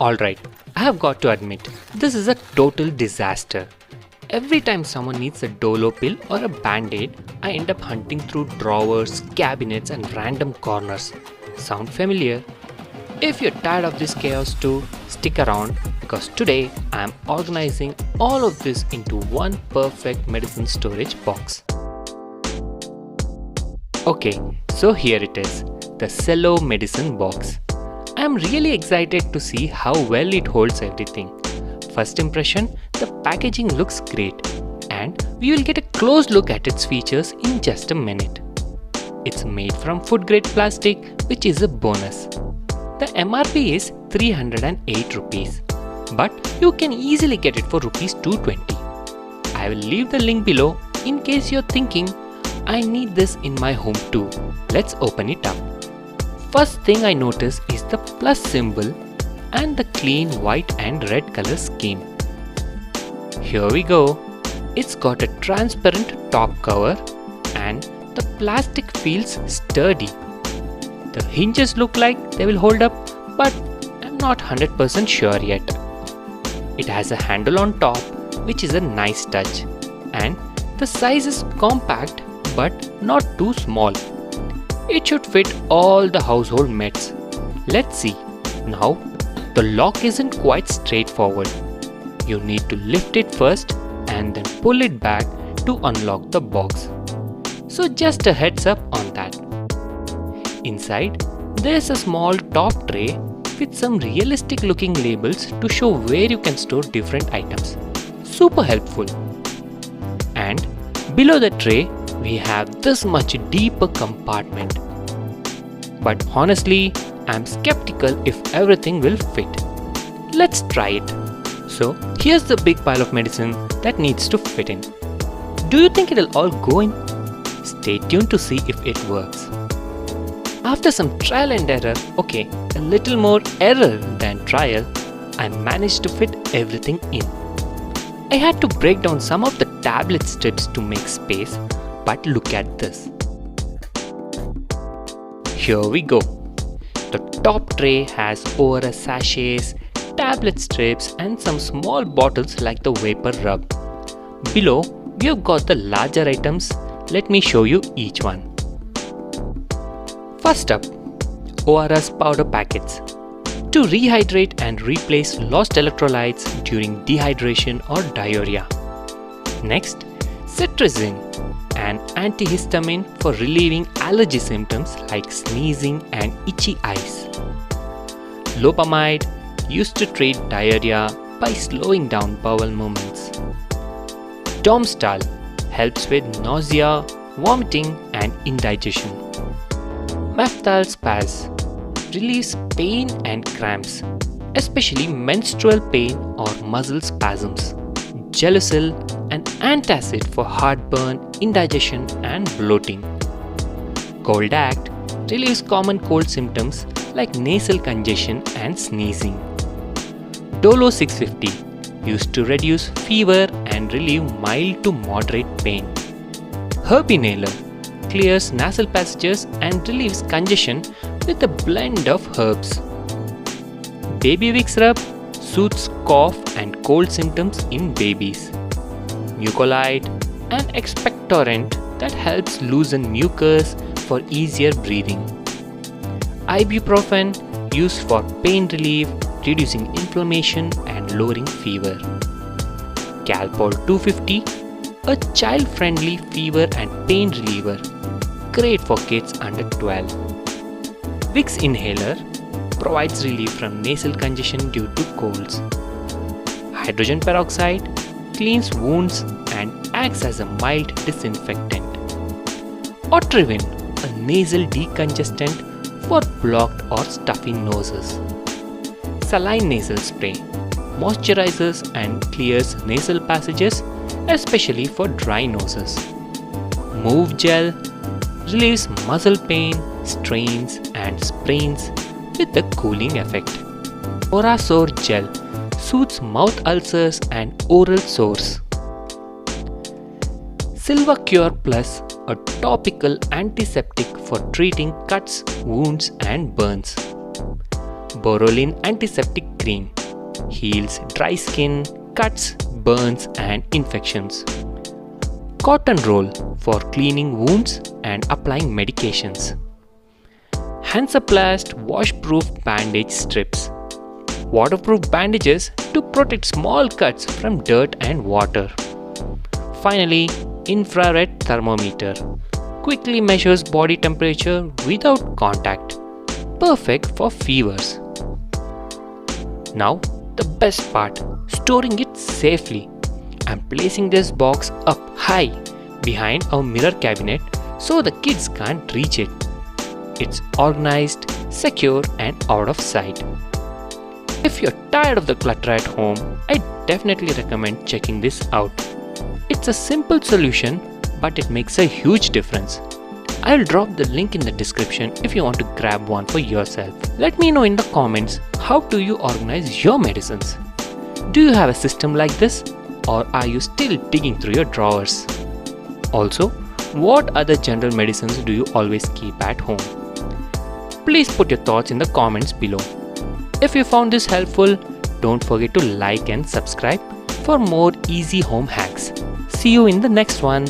Alright, I have got to admit, this is a total disaster. Every time someone needs a Dolo pill or a band-aid, I end up hunting through drawers, cabinets and random corners. Sound familiar? If you're tired of this chaos too, stick around because today I am organizing all of this into one perfect medicine storage box. Okay, so here it is, the Cello Medicine Box. I am really excited to see how well it holds everything. First impression, the packaging looks great and we will get a close look at its features in just a minute. It's made from food grade plastic, which is a bonus. The MRP is 308 rupees, but you can easily get it for rupees 220. I will leave the link below in case you're thinking, I need this in my home too. Let's open it up. First thing I notice is the plus symbol and the clean white and red color scheme. Here we go. It's got a transparent top cover and the plastic feels sturdy. The hinges look like they will hold up, but I'm not 100% sure yet. It has a handle on top, which is a nice touch, and the size is compact but not too small. It should fit all the household meds. Let's see. Now, the lock isn't quite straightforward. You need to lift it first and then pull it back to unlock the box. So just a heads up on that. Inside, there's a small top tray with some realistic looking labels to show where you can store different items. Super helpful. And below the tray, we have this much deeper compartment. But honestly, I'm skeptical if everything will fit. Let's try it. So here's the big pile of medicine that needs to fit in. Do you think it'll all go in? Stay tuned to see if it works. After some trial and error, a little more error than trial, I managed to fit everything in. I had to break down some of the tablet strips to make space, but look at this. Here we go. The top tray has ORS sachets, tablet strips and some small bottles like the Vapor Rub. Below, we have got the larger items. Let me show you each one. First up, ORS Powder Packets to rehydrate and replace lost electrolytes during dehydration or diarrhea. Next, Cetrizine, an antihistamine for relieving allergy symptoms like sneezing and itchy eyes. Lopamide, used to treat diarrhea by slowing down bowel movements. Domstal helps with nausea, vomiting and indigestion. Meftal Spaz relieves pain and cramps, especially menstrual pain or muscle spasms. Gelusil, an antacid for heartburn, indigestion and bloating. Coldact relieves common cold symptoms like nasal congestion and sneezing. Dolo 650, used to reduce fever and relieve mild to moderate pain. Vicks Inhaler clears nasal passages and relieves congestion with a blend of herbs. Baby Vicks Rub soothes cough and cold symptoms in babies. Mucolite, an expectorant that helps loosen mucus for easier breathing. Ibuprofen, used for pain relief, reducing inflammation and lowering fever. Calpol 250, a child-friendly fever and pain reliever, great for kids under 12. Vicks Inhaler provides relief from nasal congestion due to colds. Hydrogen peroxide cleans wounds and acts as a mild disinfectant. Otrivin, a nasal decongestant for blocked or stuffy noses. Saline Nasal Spray moisturizes and clears nasal passages, especially for dry noses. Moov Gel relieves muscle pain, strains and sprains with a cooling effect. Orasore Gel soothes mouth ulcers and oral sores. Silvacure Plus, a topical antiseptic for treating cuts, wounds and burns. Boroline Antiseptic Cream heals dry skin, cuts, burns and infections. Cotton Roll for cleaning wounds and applying medications. Hansaplast Washproof Bandage Strips, waterproof bandages to protect small cuts from dirt and water. Finally, Infrared Thermometer quickly measures body temperature without contact, perfect for fevers. Now, the best part, storing it safely. I'm placing this box up high behind our mirror cabinet so the kids can't reach it. It's organized, secure and out of sight. If you're tired of the clutter at home, I definitely recommend checking this out. It's a simple solution, but it makes a huge difference. I'll drop the link in the description if you want to grab one for yourself. Let me know in the comments, how do you organize your medicines? Do you have a system like this, or are you still digging through your drawers? Also, what other general medicines do you always keep at home? Please put your thoughts in the comments below. If you found this helpful, don't forget to like and subscribe for more easy home hacks. See you in the next one.